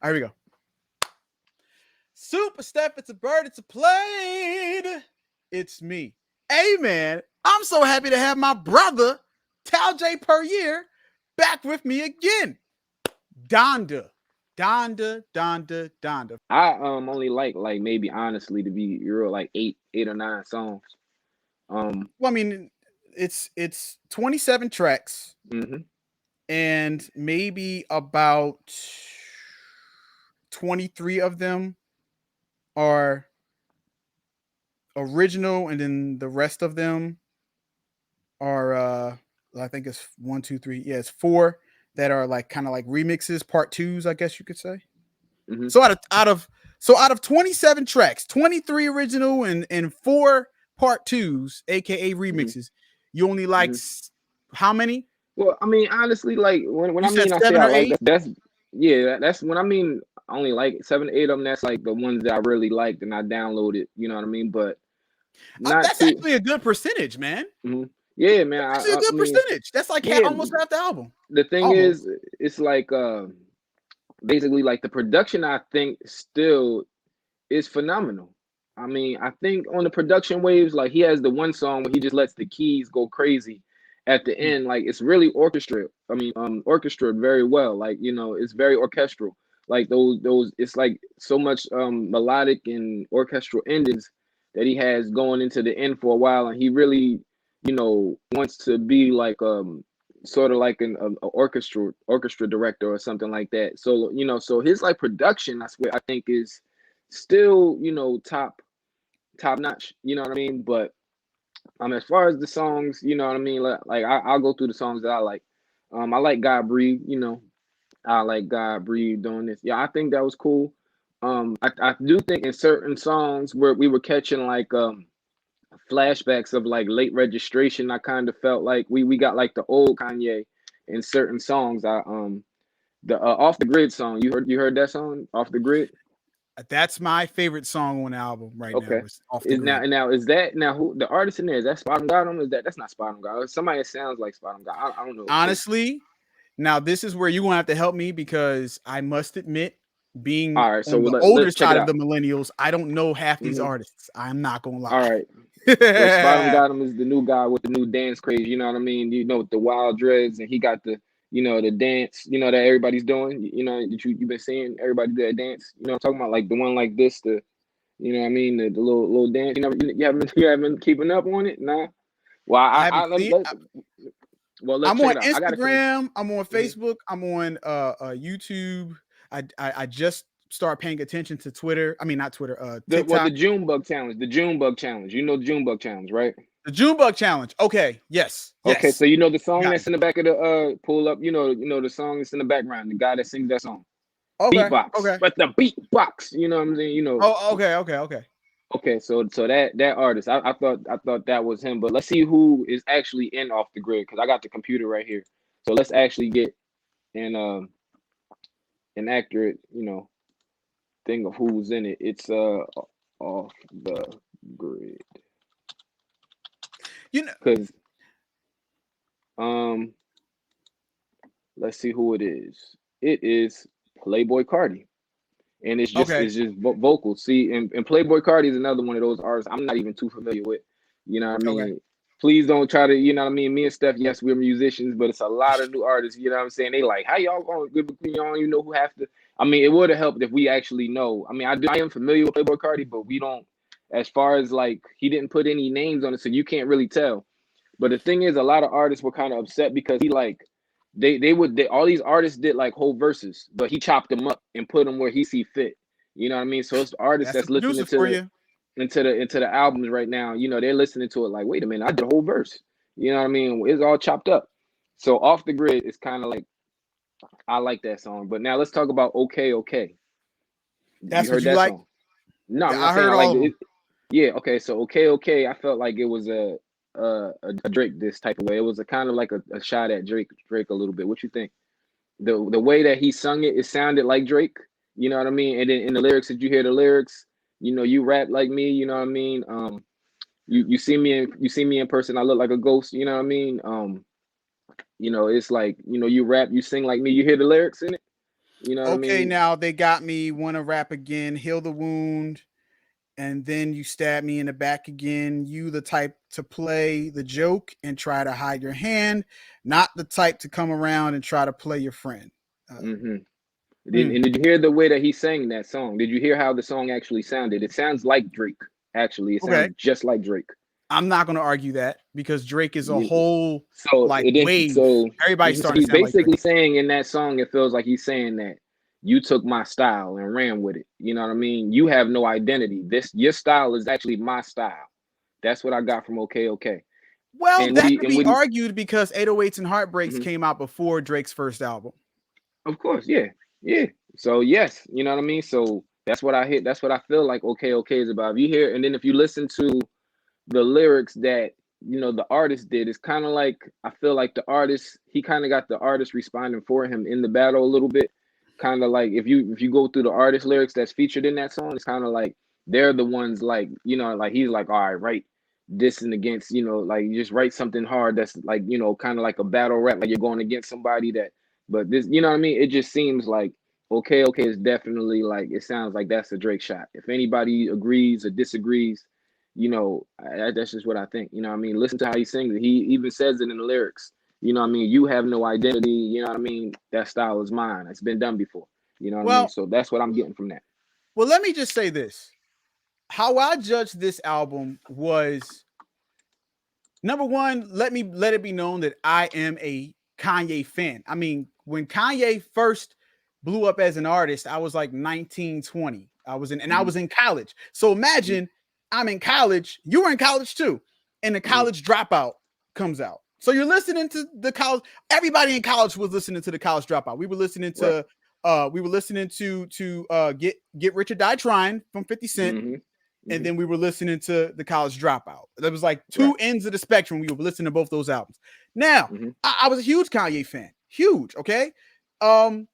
Here we go. Supa, Steff, it's a bird, it's a plane. It's me. Hey, man, I'm so happy to have my brother, TalJay Puryear, back with me again. Donda. I only like maybe honestly to be real like eight or nine songs. Well, I mean, it's 27 tracks, and maybe about 23 of them are original, and then the rest of them are I think it's 1, 2, 3. Yeah, it's 4 that are like kind of like remixes, part 2s, I guess you could say. So out of 27 tracks, 23 original and 4 part 2s, aka remixes, you only like how many? Well, I mean, honestly, like when You I mean said I say 7 I or like 8? that's when I mean I only like 7 8 of them. That's like the ones that I really liked and I downloaded. You know what I mean? But not That's too. actually a good percentage, man. Yeah, man. That's actually a good mean, percentage. That's like yeah. almost half the album. The thing Almost. is, it's like basically like the production. I think still is phenomenal. I mean, I think on the production waves, like he has the one song where he just lets the keys go crazy at the end. Like it's really orchestrated. I mean, orchestrated very well. Like, you know, it's very orchestral. Like those it's like so much melodic and orchestral endings that he has going into the end for a while, and he really, you know, wants to be like sort of like an orchestra director or something like that. So, you know, so his like production, that's what I think is still, you know, top notch, you know what I mean? But as far as the songs, you know what I mean, like I'll go through the songs that I like. I like God Breathe, you know. I like God Breathe doing this. Yeah, I think that was cool. I do think in certain songs where we were catching like flashbacks of like late registration, I kind of felt like we got like the old Kanye in certain songs. The Off the Grid song, you heard that song, Off the Grid? That's my favorite song on the album right now. Okay. Is Off the Grid. Now is that now who the artist in there? Is that Spot on God? Is that's not Spot on God? Somebody that sounds like Spot on God. I don't know. Honestly, now this is where you're gonna have to help me because I must admit, being All right, so on the older let's check it side of out. the millennials, I don't know half these artists. I'm not gonna All lie. right. Well, Spot on God is the new guy with the new dance craze. You know what I mean? You know, with the wild dreads, and he got the, you know, the dance, you know, that everybody's doing. You know, that you've been seeing everybody do that dance. You know, I'm talking about like the one like this, the, you know what I mean, the little dance. You haven't keeping up on it, nah. Well, I haven't seen. Let's I'm check on it out. I gotta finish. Instagram. I'm on Facebook. I'm on YouTube. I just start paying attention to Twitter. I mean, not Twitter. TikTok. The Junebug challenge. The Junebug challenge. You know the Junebug challenge, right? The Junebug challenge. Okay. Yes. Okay, so you know the song Got that's in the back of the pull up. You know the song that's in the background. The guy that sings that song. Okay. Beatbox, but the beatbox. You know what I'm saying? You know. Oh. Okay. Okay, so that artist, I thought that was him, but let's see who is actually in Off the Grid because I got the computer right here. So let's actually get an accurate, you know, thing of who's in it. It's Off the Grid. You know, because let's see who it is. It is Playboy Cardi. And it's just vocal. See, and Playboy Cardi is another one of those artists I'm not even too familiar with. You know what I mean? Okay. Please don't try to, you know what I mean? Me and Steff, yes, we're musicians, but it's a lot of new artists, you know what I'm saying? They like, how y'all going to y'all you know who have to. I mean, it would have helped if we actually know. I mean, I am familiar with Playboy Cardi, but we don't, as far as like, he didn't put any names on it, so you can't really tell. But the thing is, a lot of artists were kind of upset because he like, all these artists did like whole verses, but he chopped them up and put them where he see fit. You know what I mean? So it's the artists that's listening to into the albums right now. You know, they're listening to it like, wait a minute, I did a whole verse. You know what I mean? It's all chopped up. So Off the Grid is kind of like, I like that song. But now let's talk about Okay. That's you heard what you that like? song? No, I'm I not saying heard I like all it. Yeah, okay. So Okay. I felt like it was a Drake this type of way. It was a kind of like a shot at Drake a little bit. What you think? The way that he sung it, it sounded like Drake. You know what I mean? And then in the lyrics, did you hear the lyrics? You know, you rap like me. You know what I mean? You see me in person, I look like a ghost. You know what I mean? You know, it's like, you know, you rap, you sing like me. You hear the lyrics in it? You know what I Okay, mean? now they got me. Wanna rap again? Heal the wound, and then you stab me in the back again. You the type to play the joke and try to hide your hand, not the type to come around and try to play your friend. Uh, Mm-hmm. mm. And did you hear the way that he sang that song? Did you hear how the song actually sounded? It sounds like Drake. Actually, it Okay, sounds just like Drake. I'm not gonna argue that because Drake is a You, whole so like it didn't. wave. Everybody's So starting to he's sound like Drake. basically saying in that song, it feels like he's saying that you took my style and ran with it. You know what I mean? You have no identity. Your style is actually my style. That's what I got from OK OK. Well, And that could be what he, argued because 808s and Heartbreaks mhm. came out before Drake's first album. Of course, yeah, yeah. So yes, you know what I mean. So that's what I hit. That's what I feel like. OK OK is about. If you hear, and then if you listen to the lyrics that the artist did, it's kind of like I feel like the artist, he kind of got the artist responding for him in the battle a little bit. Kind of like if you go through the artist lyrics that's featured in that song, it's kind of like they're the ones like like he's like, all right, write this and against, like you just write something hard that's like kind of like a battle rap, like you're going against somebody that. But this, you know what I mean? It just seems like OK OK is definitely like, it sounds like that's a Drake shot. If anybody agrees or disagrees, that's just what I think. You know what I mean? Listen to how he sings it. He even says it in the lyrics. You know what I mean? You have no identity. You know what I mean? That style is mine. It's been done before. You know what I mean? Well, So that's what I'm getting from that. well, let me just say this. How I judged this album was number one, let it be known that I am a Kanye fan. I mean, when Kanye first blew up as an artist, I was like 19, 20. I was in college. So imagine I'm in college, you were in college too, and the college dropout comes out. So you're listening to the college, everybody in college was listening to the college dropout. We were listening to Get Rich or Die Trying from 50 Cent. And then we were listening to the college dropout. There was like two ends of the spectrum. We were listening to both those albums. Now, I was a huge Kanye fan. Huge, okay? I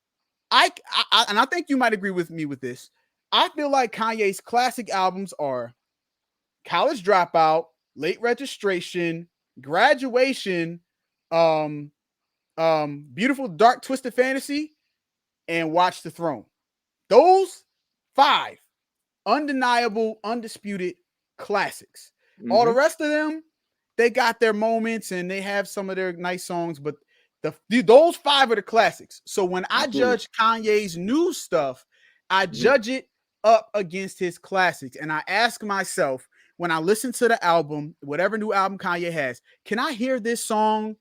and I think you might agree with me with this. I feel like Kanye's classic albums are College Dropout, Late Registration, Graduation, Beautiful Dark Twisted Fantasy, and Watch the Throne. Those 5 undeniable, undisputed classics. All the rest of them, they got their moments and they have some of their nice songs, but those 5 are the classics. So when I judge Kanye's new stuff, I judge it up against his classics. And I ask myself, when I listen to the album, whatever new album Kanye has, can I hear this song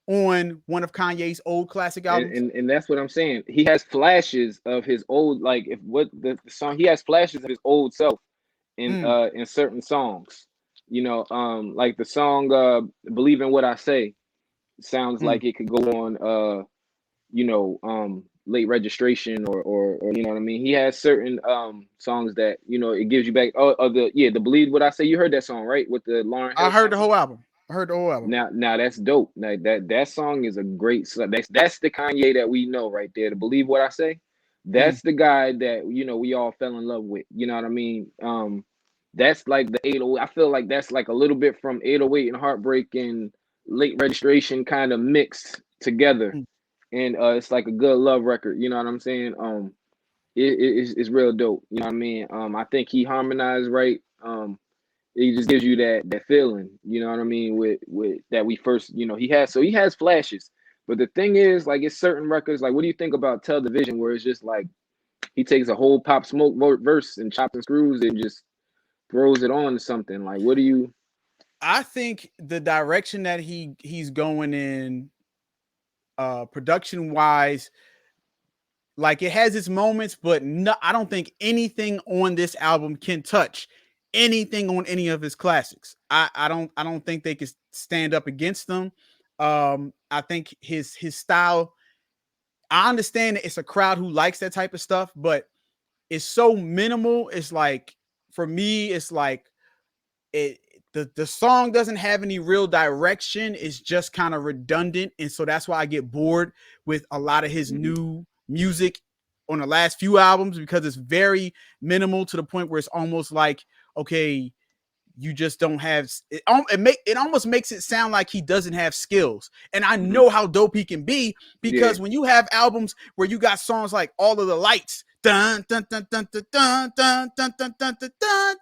on one of Kanye's old classic albums? And that's what I'm saying. He has flashes of his old, like if what the song, he has flashes of his old self in certain songs. Like the song Believe in What I Say sounds like it could go on Late Registration or you know what I mean. He has certain songs that it gives you back. The Believe What I Say. You heard that song, right? With the Lauryn Hill I heard sample? the whole album. I heard the whole album. Now that's dope. Now that song is a great. That's the Kanye that we know right there. To Believe What I Say, that's the guy that we all fell in love with. You know what I mean? That's like the 808. I feel like that's like a little bit from 808 and Heartbreak and Late Registration kind of mixed together, and it's like a good love record. You know what I'm saying? It's real dope. You know what I mean? I think he harmonized right. It just gives you that feeling, you know what I mean, with that we first, he has flashes. But the thing is, like, it's certain records, like, what do you think about Tell the Vision, where it's just like he takes a whole Pop Smoke verse and chops and screws and just throws it on to something? Like, what do you? I think the direction that he's going in, production wise, like it has its moments, but no, I don't think anything on this album can touch anything on any of his classics. I don't think they can stand up against them. I think his style. I understand that it's a crowd who likes that type of stuff, but it's so minimal. It's like for me, it's like it. The song doesn't have any real direction. It's just kind of redundant, and so that's why I get bored with a lot of his new music on the last few albums, because it's very minimal to the point where it's almost like, okay, you just don't have it. It almost makes it sound like he doesn't have skills. And I know how dope he can be, because when you have albums where you got songs like All of the Lights, dun, dun, dun, dun, dun, dun, dun, dun, dun, dun, dun,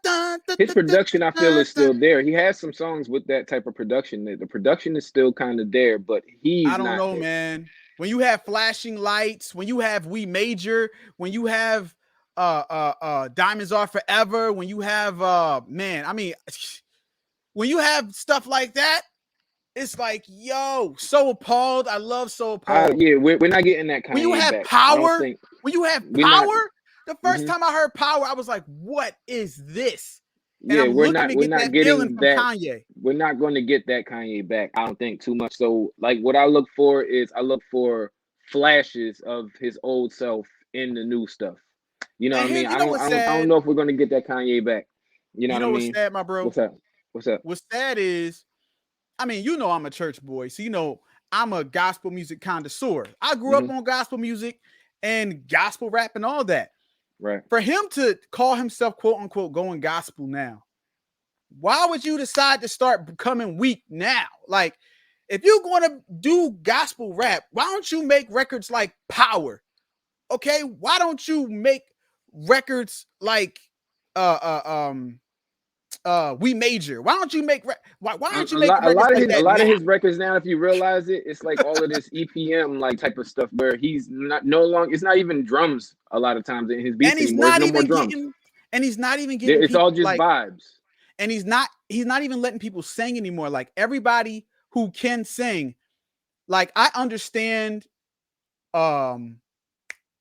dun, his production, I feel, is still there. He has some songs with that type of production. The production is still kind of there, but he's I don't know, man. When you have Flashing Lights, when you have We Major, when you have Diamonds Are Forever, when you have man, I mean, when you have stuff like that, it's like, yo, So Appalled. I love So Appalled. Yeah, we're not getting that Kanye when you have back. Power, when you have Power, the first Mhm. time I heard Power, I was like, what is this? And Yeah, I'm we're looking not to we're get not that getting feeling from that. Kanye. We're not going to get that Kanye back, I don't think, too much. So, like, what I look for is I look for flashes of his old self in the new stuff. You know And what I mean? you know what's I sad? don't know if we're going to get that Kanye back. You know what I what's mean? sad, my bro? What's up? What's up? What's sad is, I mean, you know, I'm a church boy, so you know I'm a gospel music connoisseur. I grew up on gospel music and gospel rap and all that. Right. For him to call himself quote unquote going gospel now, why would you decide to start becoming weak now? Like, if you're going to do gospel rap, why don't you make records like Power? Okay, why don't you make records like We Major? Why don't you make why don't you make records like that? A lot now? of his records now, if you realize it, it's like all of this EPM like type of stuff where he's no longer. It's not even drums a lot of times in his beats anymore. It's no more drums. And he's not even getting. It's all just like vibes. And he's not even letting people sing anymore. Like, everybody who can sing, like, I understand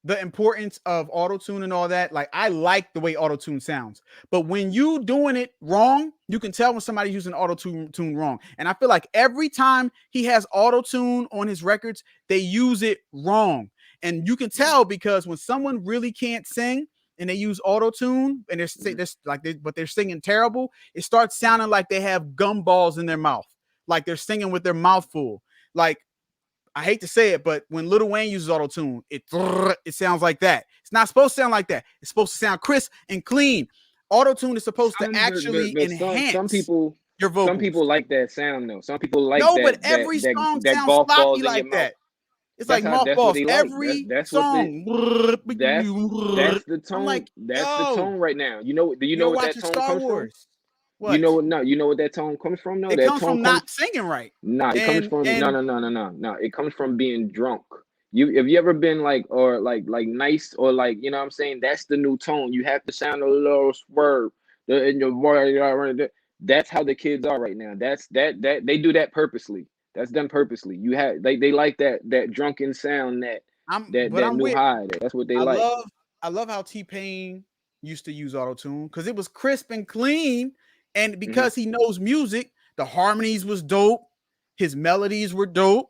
the importance of auto-tune and all that. Like, I like the way auto-tune sounds, but when you doing it wrong, you can tell when somebody's using auto-tune wrong. And I feel like every time he has auto-tune on his records, they use it wrong. And you can tell, because when someone really can't sing and they use auto-tune and they're singing terrible, it starts sounding like they have gumballs in their mouth, like they're singing with their mouth full. Like, I hate to say it, but when Lil Wayne uses auto-tune, it sounds like that. It's not supposed to sound like that. It's supposed to sound crisp and clean. Auto-tune is supposed to actually enhance your vocals. Some people like that sound, though. Some people like but every song sounds golf balls sloppy like that. It's that's like mothballs. Every song. That's the tone. Like, that's the tone right now. Do you know what that tone comes from? What? You know what that tone comes from? No, it comes from not singing right. Nah, it comes from no. It comes from being drunk. Have you ever been like nice or like, you know what I'm saying? That's the new tone. You have to sound a little swerve in your voice. That's how the kids are right now. That they do that purposely. That's done purposely. You have they like that drunken sound, that new high. That's what they like. I love how T-Pain used to use auto-tune, because it was crisp and clean. And because he knows music, the harmonies was dope, his melodies were dope.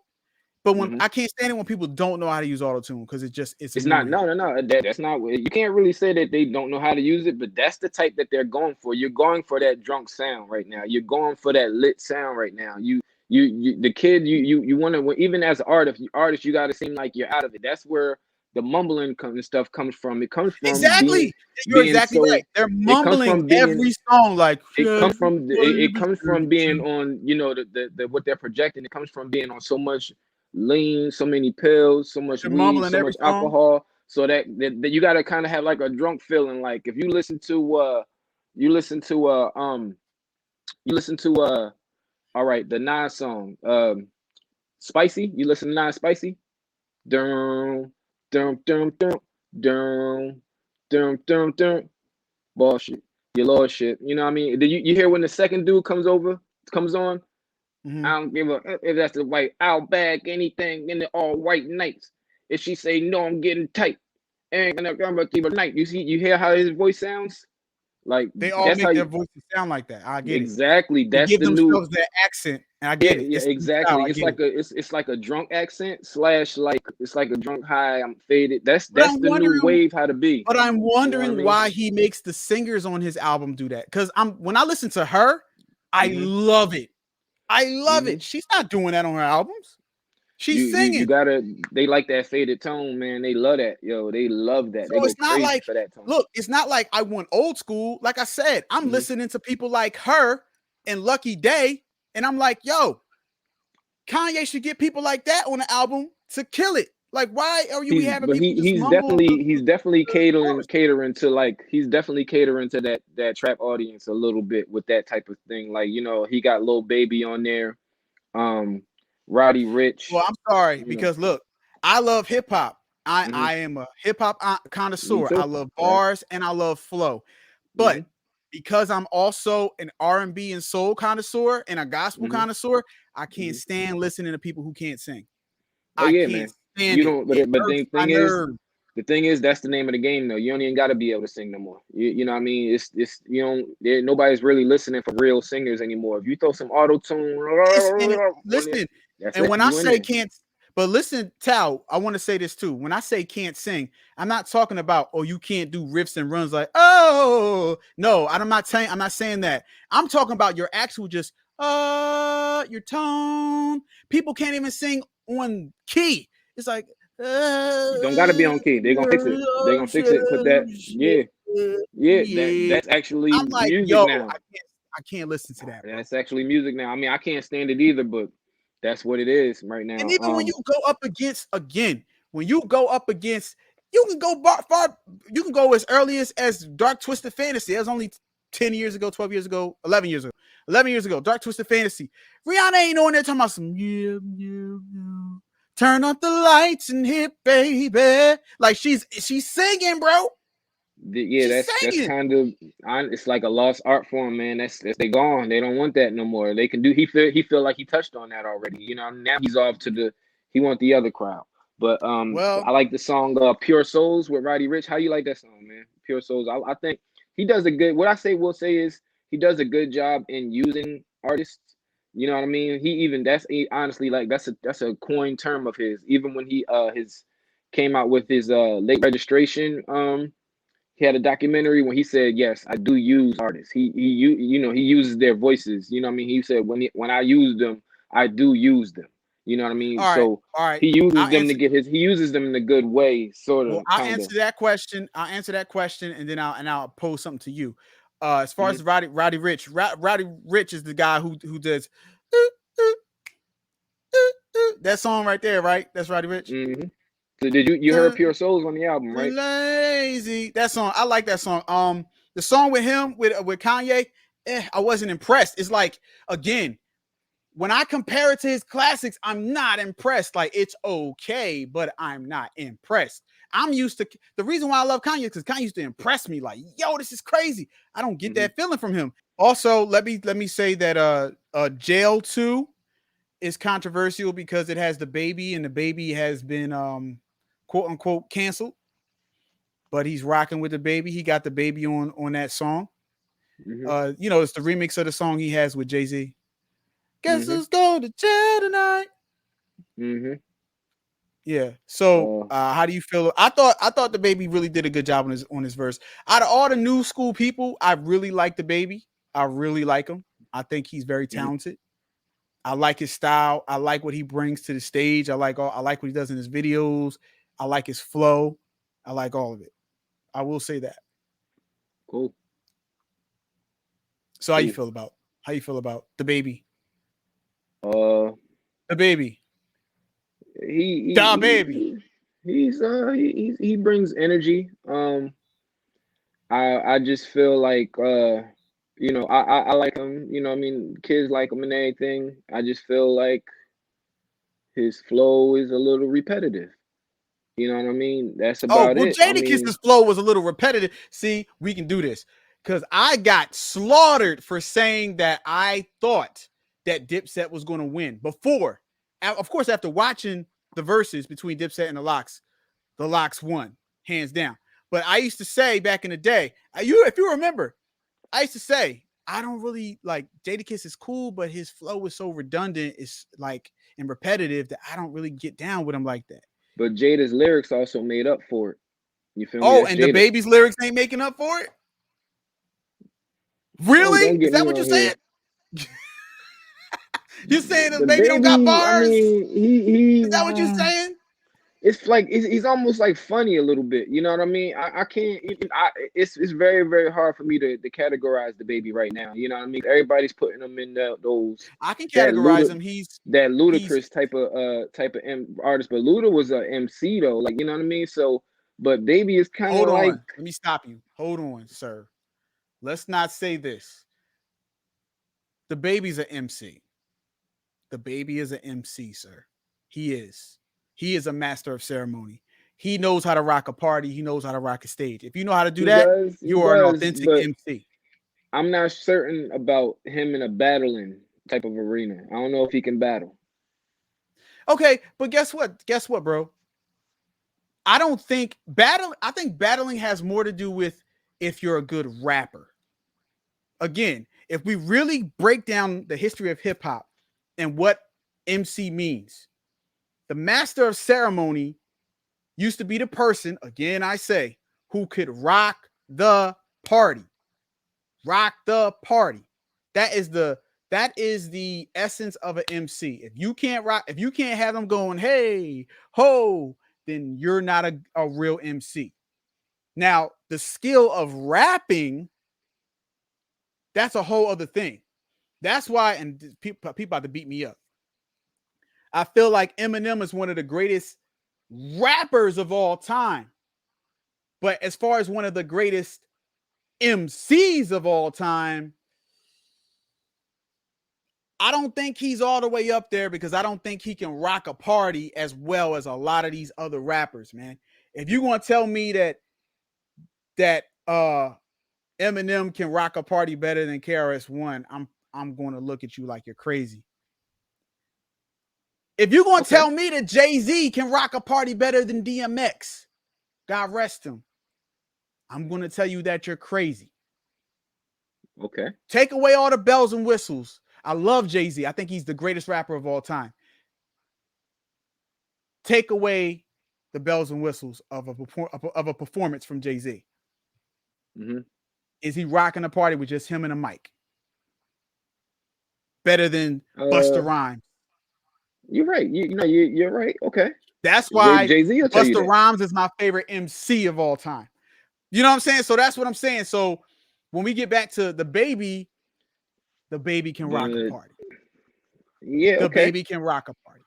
But when I can't stand it when people don't know how to use auto-tune, because it's not that's not, you can't really say that they don't know how to use it, but that's the type that they're going for. You're going for that drunk sound right now. You're going for that lit sound right now. The kid, you want to, even as an artist, you got to seem like you're out of it. That's where the mumbling stuff comes from. It comes from you're exactly right. They're mumbling every song. Like, it comes from being on, the what they're projecting. It comes from being on so much lean, so many pills, so much weed, so much alcohol. So that you got to kind of have like a drunk feeling. Like, if you listen to all right, the Nas song, Spicy. You listen to Nas Spicy? Dum, dum, dum, dum, dum, dum, dum, dum. Bullshit. You lost shit. You know what I mean? Did you hear when the second dude comes on? I don't give a if that's the white. I'll bag anything in the all white nights. If she say no, I'm getting tight. Ain't gonna keep a night. You hear how his voice sounds? Like, they all make their voices sound like that. I get exactly. it. That's give the themselves their accent. And I get it. Yeah, exactly. It's like a drunk accent / like it's like a drunk high. I'm faded. That's the new wave how to be. But I'm wondering why he makes the singers on his album do that. Because when I listen to her, I love it. I love it. She's not doing that on her albums. She's singing. You gotta. They like that faded tone, man. They love that, yo. They love that. So they go it's not crazy like, for that tone. Look, it's not like I want old school. Like I said, I'm listening to people like her and Lucky Day, and I'm like, yo, Kanye should get people like that on the album to kill it. Like, why are you having people just mumble? He's definitely catering to like he's definitely catering to that trap audience a little bit with that type of thing. Like, you know, he got Lil Baby on there, Roddy Ricch. Well, I'm sorry because look, I love hip hop. I am a hip hop connoisseur. I love bars and I love flow, but because I'm also an R&B and soul connoisseur and a gospel connoisseur, I can't stand listening to people who can't sing. Oh, I yeah, can't man. stand You don't. it. But the thing is, that's the name of the game, though. You don't even got to be able to sing no more. You know what I mean? It's you know, nobody's really listening for real singers anymore. If you throw some auto tune, listen, and when I say can't. But listen, Tal, I want to say this too. When I say can't sing, I'm not talking about, oh, you can't do riffs and runs like, oh, no, I'm not saying that. I'm talking about your actual just, your tone. People can't even sing on key. It's like, you don't got to be on key. They're going to fix it. They're going to fix it. Put that, that's actually I'm like, music yo, now. I can't listen to that. Bro. That's actually music now. I mean, I can't stand it either, but that's what it is right now. And even when you go up against, you can go far, you can go as early as Dark Twisted Fantasy. That was only 10 years ago, 12 years ago, 11 years ago. 11 years ago, Dark Twisted Fantasy. Rihanna ain't on there talking about some, turn off the lights and hit, baby. Like she's singing, bro. Yeah, that's kind of, it's like a lost art form, man. That's they gone. They don't want that no more. They can do. He feel like he touched on that already. You know, now he's off to he want the other crowd. But well, I like the song Pure Souls with Roddy Ricch. How you like that song, man? Pure Souls. I think he does a good. What I will say is he does a good job in using artists. You know what I mean? Honestly, like that's a coined term of his. Even when he came out with his late registration he had a documentary when he said, yes, I do use artists. He uses their voices. You know what I mean? He said when I use them, I do use them. You know what I mean? All right. He uses them he uses them in a good way, sort of. Well, I'll answer that question. And then I'll pose something to you. As far as Roddy Ricch, Roddy Ricch is the guy who does that song right there, right? That's Roddy Ricch. So did you heard Pure Souls on the album, right? Lazy. That song, I like that song. The song with him with Kanye, I wasn't impressed. It's like, again, when I compare it to his classics, I'm not impressed. Like, it's okay, but I'm not impressed. I'm used to the reason why I love Kanye because Kanye used to impress me. Like, yo, this is crazy. I don't get that feeling from him. Also, let me say that Jail 2 is controversial because it has the baby, and the baby has been quote unquote canceled. But he's rocking with the baby. He got the baby on that song. It's the remix of the song he has with Jay-Z. Guess who's going to jail tonight? Yeah. So how do you feel? I thought the baby really did a good job on his verse. Out of all the new school people, I really like the baby. I really like him. I think he's very talented. I like his style. I like what he brings to the stage. I like what he does in his videos. I like his flow. I like all of it. I will say that. Cool. So how you feel about the baby? The baby. He brings energy. I just feel like I like him. You know, I mean, kids like him and everything. I just feel like his flow is a little repetitive. You know what I mean? That's about it. Jadakiss' flow was a little repetitive. See, we can do this because I got slaughtered for saying that I thought that Dipset was going to win before. Of course, after watching the verses between Dipset and the Lox won hands down. But I used to say back in the day, if you remember, I used to say I don't really like Jadakiss is cool, but his flow is so redundant, it's like and repetitive that I don't really get down with him like that. But Jada's lyrics also made up for it. You feel me? Oh, and the baby's lyrics ain't making up for it? Really? Is that what you said? You saying the The baby don't got baby, I bars? mean, Is that what you saying? It's like he's almost like funny a little bit. You know what I mean? I can't. It's very very hard for me to categorize the baby right now. You know what I mean? Everybody's putting him in those I can that categorize him. He's ludicrous type of artist. But Luda was a MC though. Like, you know what I mean? So, but baby is kind of hold like. on. Let me stop you. Hold on, sir. Let's not say this. The baby's an MC. The baby is an MC, sir. He is. He is a master of ceremony. He knows how to rock a party. He knows how to rock a stage. If you know how to do that, you are an authentic MC. I'm not certain about him in a battling type of arena. I don't know if he can battle. Okay, but guess what? Guess what, bro? I think battling has more to do with if you're a good rapper. Again, if we really break down the history of hip hop and what MC means, the master of ceremony used to be the person, again, I say, who could rock the party. Rock the party. That is the essence of an MC. If you can't have them going, hey, ho, then you're not a real MC. Now, the skill of rapping, that's a whole other thing. That's why, and people about to beat me up. I feel like Eminem is one of the greatest rappers of all time. But as far as one of the greatest MCs of all time, I don't think he's all the way up there because I don't think he can rock a party as well as a lot of these other rappers, man. If you want to tell me that Eminem can rock a party better than KRS-One, I'm going to look at you like you're crazy. If you're going to tell me that Jay-Z can rock a party better than DMX, God rest him, I'm going to tell you that you're crazy. Okay. Take away all the bells and whistles. I love Jay-Z. I think he's the greatest rapper of all time. Take away the bells and whistles of a performance from Jay-Z. Mm-hmm. Is he rocking a party with just him and a mic? Better than Busta Rhymes. You're right. You're right. Okay. That's why Jay-Z will tell you Busta that. Rhymes is my favorite MC of all time. You know what I'm saying? So that's what I'm saying. So when we get back to the baby can rock a party. Yeah, the baby can rock a party.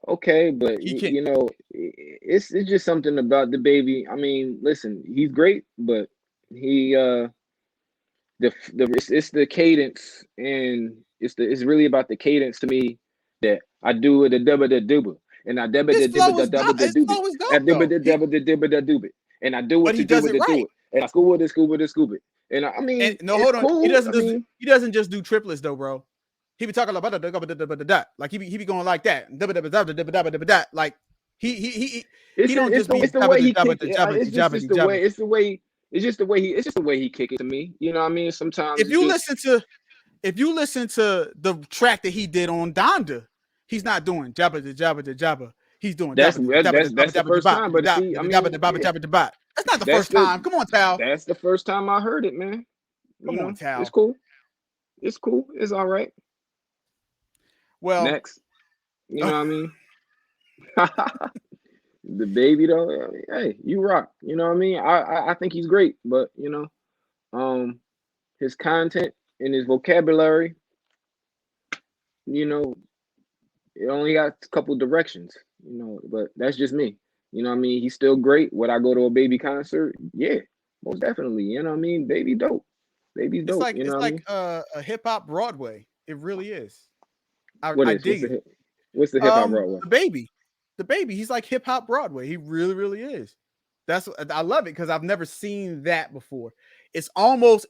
Okay, but it's just something about the baby. I mean, listen, he's great, but he it's the cadence, and it's really about the cadence to me that I do it a dubba da dubba, and I dubba da dubba da dubba da dubba, and dubba da dubba da dubba da dubba, and I do it to do it to do it, and I scuba it, scuba it, scuba it, and I mean, no, hold on, cool. He doesn't just do triplets though, bro. He be talking about like he be going like that, like he don't just be. It's the way he kick it. It's just the way he kick it to me. You know what I mean? Sometimes if you listen to the track that he did on Donda, he's not doing jabba the jabba. He's doing that's the first time. But see, I mean, that's not the first time. Come on, Tal. That's the first time I heard it, man. Come on, Tal. It's cool. It's cool. It's all right. Well, next, you know what I mean? The baby though, I mean, hey, you rock. You know what I mean? I think he's great, but his content and his vocabulary, it only got a couple directions, but that's just me. You know what I mean? He's still great. Would I go to a baby concert? Yeah, most definitely. You know what I mean? Baby dope. Baby's dope. It's like a hip hop Broadway. It really is. I dig it. What's the hip hop Broadway? The baby. He's like hip hop Broadway. He really, really is. I love it because I've never seen that before. It's almost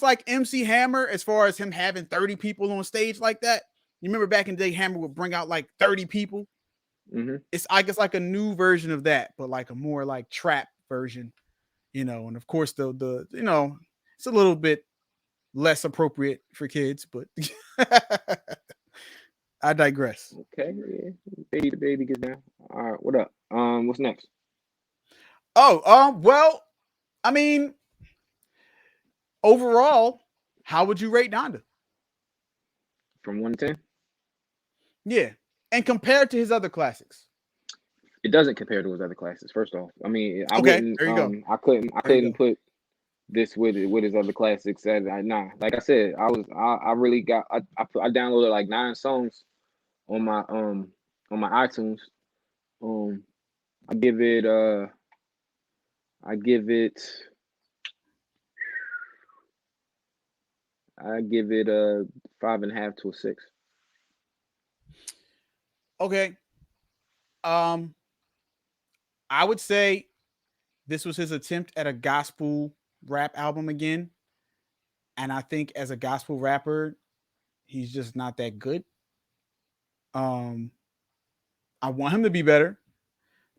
like MC Hammer as far as him having 30 people on stage like that. You remember back in the day, Hammer would bring out like 30 people. Mm-hmm. It's I guess like a new version of that, but like a more like trap version, and of course the it's a little bit less appropriate for kids, but I digress. Okay, yeah. The baby gets down. All right, what up? What's next? Well, I mean, overall, how would you rate Donda? from 1 to 10. Yeah, and compared to his other classics, it doesn't compare to his other classes. First off, I mean, I okay, wouldn't, there you go. I couldn't put this with his other classics. As nah, like I said, I really got, I downloaded like 9 songs on my iTunes. I give it I give it a 5.5 to a 6. Okay. I would say this was his attempt at a gospel rap album again. And I think as a gospel rapper, he's just not that good. I want him to be better,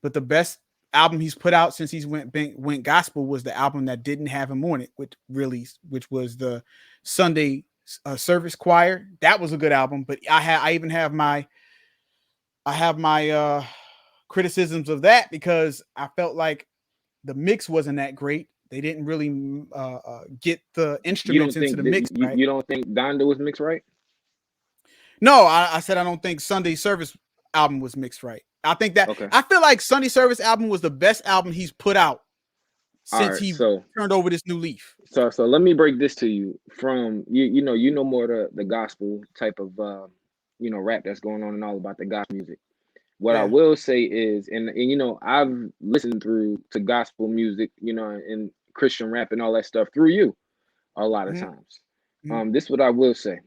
but the best album he's put out since he's went gospel was the album that didn't have him on it, which was the Sunday Service Choir. That was a good album, but I even have my criticisms of that because I felt like the mix wasn't that great. They didn't really get the instruments into the mix. Right? You don't think Donda was mixed right? No, I said I don't think Sunday Service album was mixed right. I think that I feel like Sunday Service album was the best album he's put out since he turned over this new leaf. So let me break this to you from you know more the gospel type of rap that's going on and all about the gospel music. What I will say is, and I've listened through to gospel music, and Christian rap and all that stuff through you a lot of times. This is what I will say.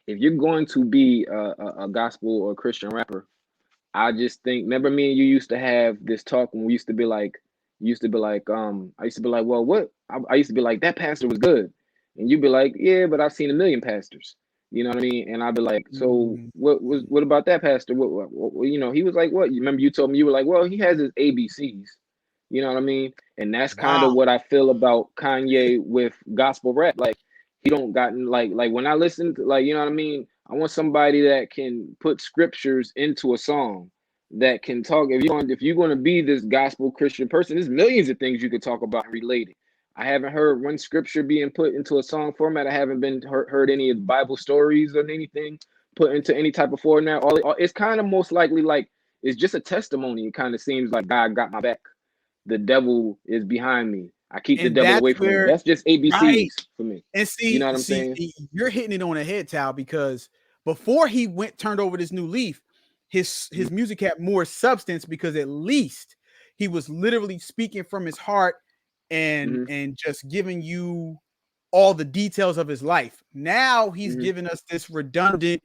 If you're going to be a gospel or Christian rapper, I just think, remember me and you used to have this talk when we used to be like, I used to be like, well, what? I used to be like, that pastor was good. And you'd be like, yeah, but I've seen a million pastors. You know what I mean? And I'd be like, so what about that pastor? What he was like, what? You remember you told me, you were like, well, he has his ABCs. You know what I mean? And that's kind of what I feel about Kanye with gospel rap. Like, he don't gotten like when I listen to, like, you know what I mean? I want somebody that can put scriptures into a song, that can talk. If you're going to be this gospel Christian person, there's millions of things you could talk about and relate it. I haven't heard one scripture being put into a song format. I haven't been heard any of the Bible stories or anything put into any type of format. It's kind of most likely like it's just a testimony. It kind of seems like God got my back. The devil is behind me. I keep the devil away from me. That's just ABCs for me. And see, you know what I'm saying? You're hitting it on the head, Tal, because before he turned over this new leaf, his music had more substance because at least he was literally speaking from his heart and just giving you all the details of his life. Now he's giving us this redundant,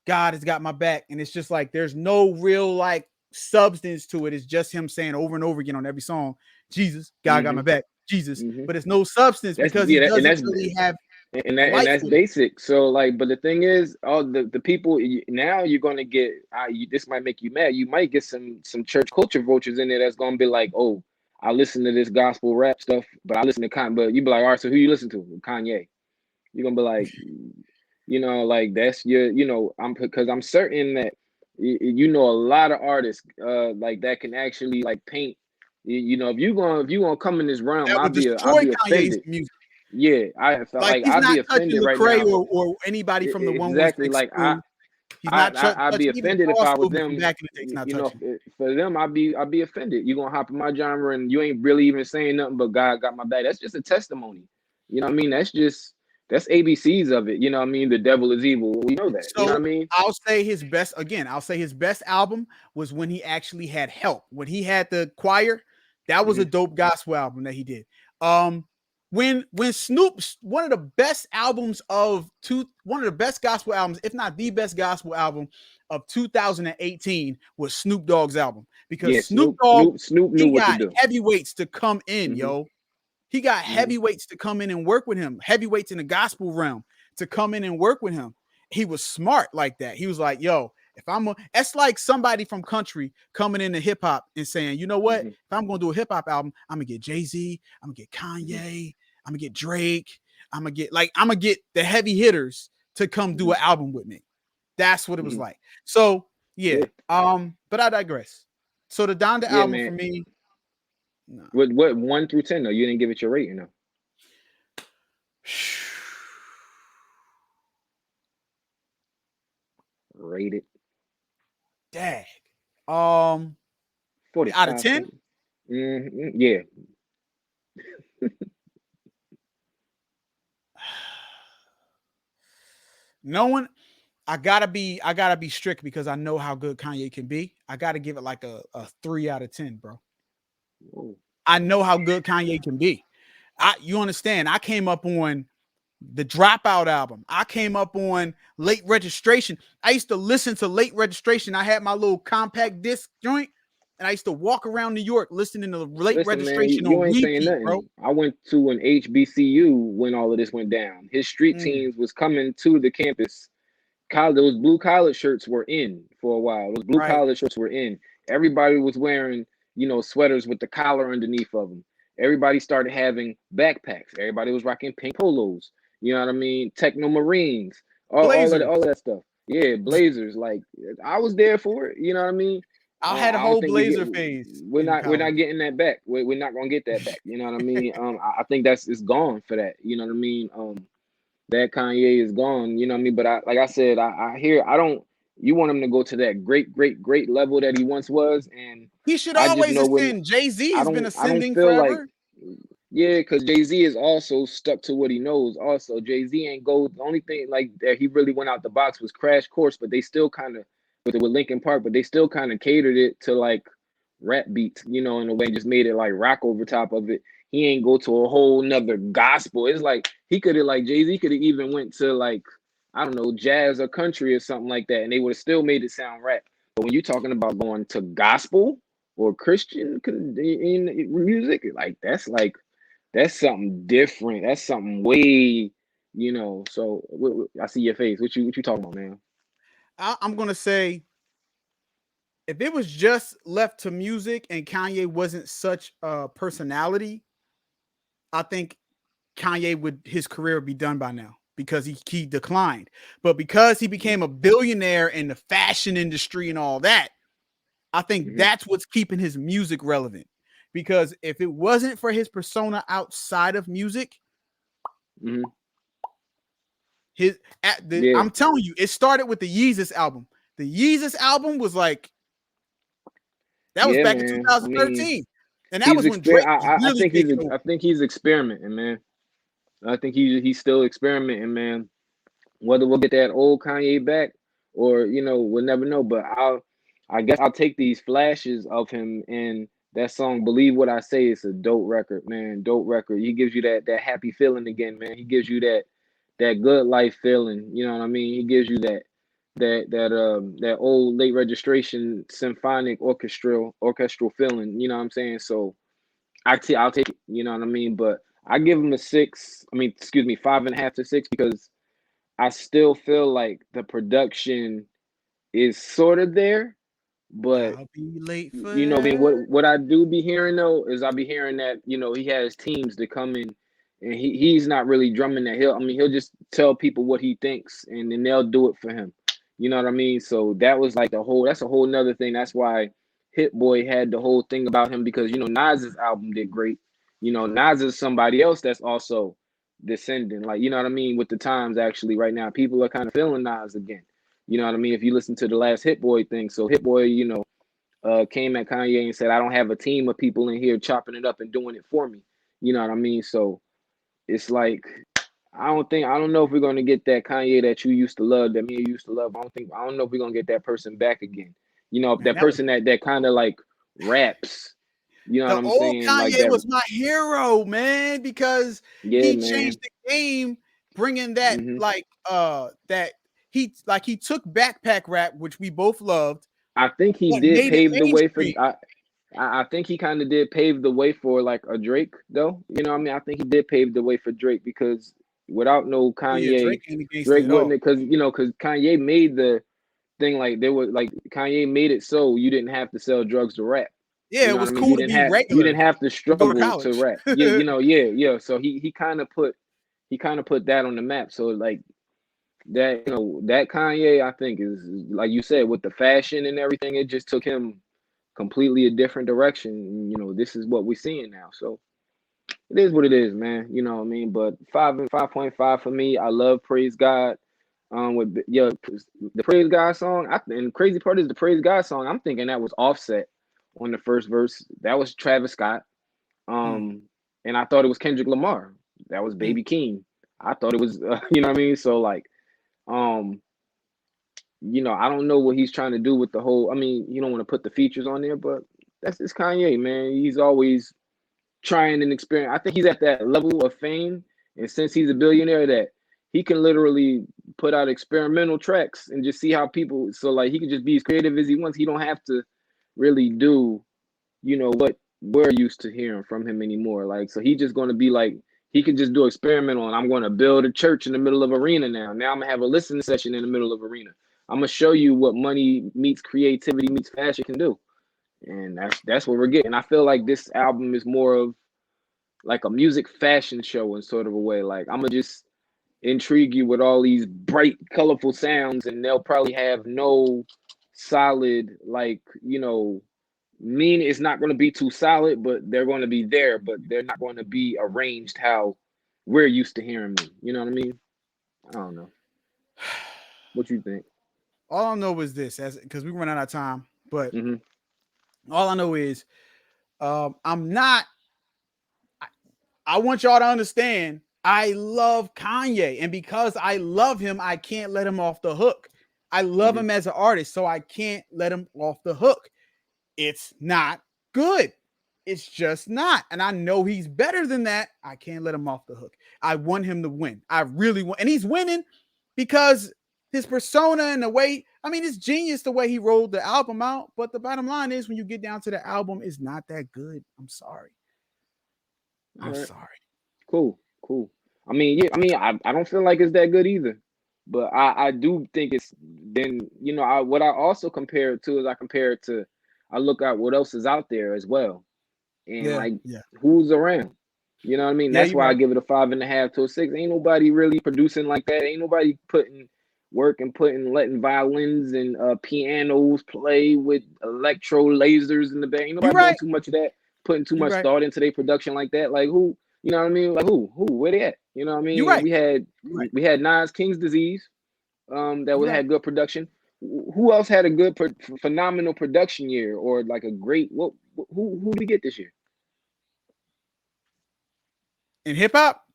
God has got my back, and it's just like there's no real like substance to it. It's just him saying over and over again on every song, Jesus, God got my back, Jesus, but it's no substance because he doesn't really have. And that's basic. So like, but the thing is, all the people now, you're gonna get. This might make you mad. You might get some church culture vultures in there that's gonna be like, oh, I listen to this gospel rap stuff, but I listen to Kanye. But you be like, all right, so who you listen to? Kanye. You're gonna be like, like that's your, because I'm certain that a lot of artists like that can actually like paint. If you gonna come in this realm, I'll be offended. Music. Yeah, I felt like I'd be offended right now. Or anybody from the exactly like I'd be offended if I was them. Back in the day, for them, I'd be offended. You gonna hop in my genre and you ain't really even saying nothing but God got my back. That's just a testimony. You know what I mean? That's ABCs of it. You know what I mean? The devil is evil. We know that. So you know what I mean? I'll say his best album was when he actually had help. When he had the choir, that was a dope gospel album that he did. When Snoop's one of the best gospel albums, if not the best gospel album of 2018, was Snoop Dogg's album, because Snoop Dogg knew what to do. Heavyweights to come in, yo. He got heavyweights to come in and work with him. Heavyweights in the gospel realm to come in and work with him. He was smart like that. He was like, yo, that's like somebody from country coming into hip hop and saying, you know what? If I'm going to do a hip hop album, I'm going to get Jay-Z, I'm going to get Kanye, I'm going to get Drake, I'm going to get the heavy hitters to come do an album with me. That's what it was like. So, yeah. But I digress. So the Donda album for me. No. What 1 through 10 though? You didn't give it your rating though. Rated. Dag. 45 out of 10? Yeah. No one. I gotta be strict because I know how good Kanye can be. I gotta give it like a 3 out of 10, bro. Whoa. I know how good Kanye can be. You understand? I came up on the Dropout album. I came up on Late Registration. I used to listen to Late Registration. I had my little compact disc joint, and I used to walk around New York listening to Late Listen, man, Registration you on ain't saying repeat, bro. nothing. I went to an HBCU when all of this went down. His street Mm, teams was coming to the campus. Those blue collar shirts were in for a while. Those blue right. collar shirts were in. Everybody was wearing, sweaters with the collar underneath of them. Everybody started having backpacks. Everybody was rocking pink polos. You know what I mean? Techno Marines, Blazers. all of that stuff. Yeah, Blazers. Like I was there for it. You know what I mean? I had a I don't whole think Blazer phase in we're not college. getting that back. We're not gonna get that back. You know what I mean? I think it's gone for that. You know what I mean? That Kanye is gone. You know what I mean? But like I said, I hear you want him to go to that great level that he once was, and He should I just always know when ascend. Jay-Z has been I don't ascending feel like forever. yeah, because Jay-Z is also stuck to what he knows. Also, Jay-Z ain't go. The only thing like that he really went out the box was Crash Course, but they still kind of with Linkin Park, but they still kind of catered it to like rap beats, in a way, just made it like rock over top of it. He ain't go to a whole nother gospel. It's like he could have like Jay-Z could have even went to like I don't know jazz or country or something like that, and they would have still made it sound rap. But when you're talking about going to gospel or Christian in music, like that's something different. That's something way, So I see your face. What you talking about, man? I'm gonna say if it was just left to music and Kanye wasn't such a personality, I think his career would be done by now because he declined. But because he became a billionaire in the fashion industry and all that, I think that's what's keeping his music relevant. Because if it wasn't for his persona outside of music, I'm telling you, it started with the Yeezus album. The Yeezus album was like that was back in 2013, and that was when Drake was really taking over. I think he's experimenting, man. I think he's still experimenting, man. Whether we'll get that old Kanye back or we'll never know. But I guess I'll take these flashes of him and that song "Believe What I Say." It's a dope record, man. Dope record. He gives you that happy feeling again, man. He gives you that good life feeling. You know what I mean? He gives you that old Late Registration symphonic orchestral feeling. You know what I'm saying? So I'll take it. You know what I mean? But I give him a 6. I mean, excuse me, 5.5 to 6 because I still feel like the production is sort of there, but I'll be late for I mean, what I do be hearing though is I be hearing that he has teams to come in, and he's not really drumming that. He'll just tell people what he thinks, and then they'll do it for him. You know what I mean? So that was like that's a whole nother thing. That's why Hit Boy had the whole thing about him because Nas's album did great. Nas is somebody else that's also descending. Like you know what I mean with the times actually right now. People are kind of feeling Nas again. You know what I mean? If you listen to the last Hit Boy thing, so Hit Boy, came at Kanye and said, "I don't have a team of people in here chopping it up and doing it for me." You know what I mean? So it's like I don't know if we're gonna get that Kanye that you used to love, that me used to love. I don't know if we're gonna get that person back again. man, that person that kind of like raps. You know what the I'm old saying? Like Kanye that. was my hero, man, because Yeah, he man. changed the game, bringing that that he took backpack rap, which we both loved. I think he But did made it pave the way for. mainstream. I think he kind of did pave the way for like a Drake, though. You know what I mean? I think he did pave the way for Drake because without no Oh yeah, Kanye, Drake ain't against it Drake at wouldn't all. have, because Kanye made the thing like there was like Kanye made it so you didn't have to sell drugs to rap. Yeah, You it know what was I mean? cool to be You regular didn't have to and go to struggle to college. rap. Yeah. So he kind of put that on the map. So like that that Kanye I think is like you said with the fashion and everything. It just took him completely a different direction. This is what we're seeing now. So it is what it is, man. You know what I mean? But 5.5 for me. I love Praise God. with the Praise God song. And the crazy part is the Praise God song. I'm thinking that was Offset on the first verse. That was Travis Scott. And I thought it was Kendrick Lamar. That was Baby Keem. I thought it was, you know what I mean? So like, you know, I don't know what he's trying to do with the whole. I mean, you don't want to put the features on there, but it's Kanye, man. He's always trying and experience. I think he's at that level of fame, and since he's a billionaire, that he can literally put out experimental tracks and just see how people. So like, he can just be as creative as he wants. He don't have to really do, you know, what we're used to hearing from him anymore. Like, so he's just going to be like, he can just do experimental, and I'm going to build a church in the middle of arena now. Now I'm gonna have a listening session in the middle of arena. I'm gonna show you what money meets creativity meets fashion can do, and that's what we're getting. I feel like this album is more of like a music fashion show in sort of a way. Like, I'm gonna just intrigue you with all these bright, colorful sounds, and they'll probably have no solid, like, you know, mean it's not going to be too solid, but they're going to be there, but they're not going to be arranged how we're used to hearing them. You know what I mean? I don't know. What you think? All I know is this, because we run out of time, but all I know is I'm not. I want y'all to understand, I love Kanye, and because I love him, I can't let him off the hook. I love him as an artist, so I can't let him off the hook. It's not good. It's just not. And I know he's better than that. I can't let him off the hook. I want him to win. I really want, and he's winning because his persona and the way, I mean, it's genius the way he rolled the album out. But the bottom line is, when you get down to the album, it's not that good. I'm sorry. I'm sorry. Cool. I mean, yeah, I don't feel like it's that good either. But I do think it's then, you know, what I also compare it to is I look at what else is out there as well. And who's around? You know what I mean? That's why I give it a 5.5 to a 6. Ain't nobody really producing like that. Ain't nobody putting work and letting violins and pianos play with electro lasers in the back. Ain't nobody doing too much of that, putting too much thought into their production like that. Like, who? You know what I mean? Like, who? Where they at? You know what I mean? We had Nas King's Disease, had good production. Who else had a good, phenomenal production year, or like a great? Who did we get this year? In hip hop?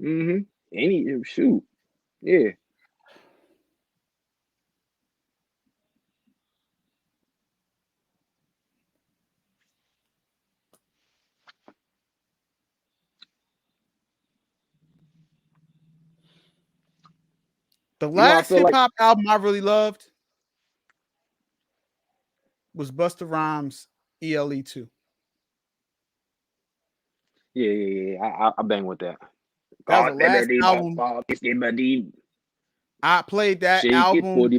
Shoot, yeah. The last hip hop album I really loved was Busta Rhymes' ELE 2. Yeah. I bang with that. That was the last album. I played that album.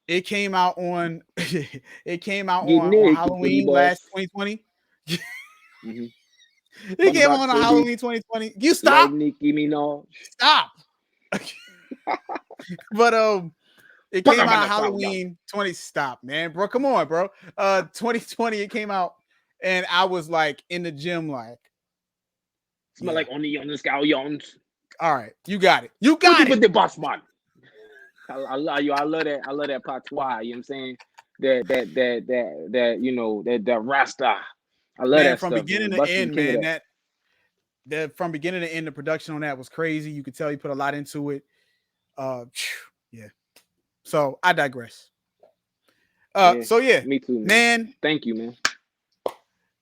It came out on Halloween last 2020. It came out on Halloween 2020. You stop. Nicki Minaj. Stop. But it came out Halloween 20. Stop, man, bro. Come on, bro. 2020 it came out, and I was like in the gym, like smell like on the scallions. All right, you got it. You got it. With the boss man. I love you. I love that patois. You know what I'm saying? That you know, that Rasta. I love that from stuff, beginning to end, man. That from beginning to end, the production on that was crazy. You could tell he put a lot into it. Yeah. So I digress. So yeah, me too, man. Thank you, man.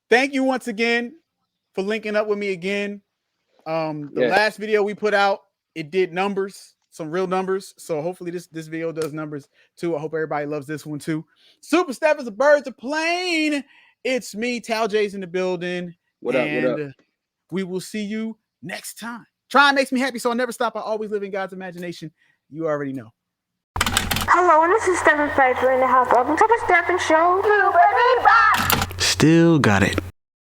Thank you once again for linking up with me again. The last video we put out, it did numbers, some real numbers. So hopefully this video does numbers too. I hope everybody loves this one too. Super Steff is the birds of plane. It's me, TalJay's in the building. What up? We will see you next time. Trying makes me happy, so I never stop. I always live in God's imagination. You already know. Hello, and this is StephenJPhifer in the house of Stephen Show. Still got it.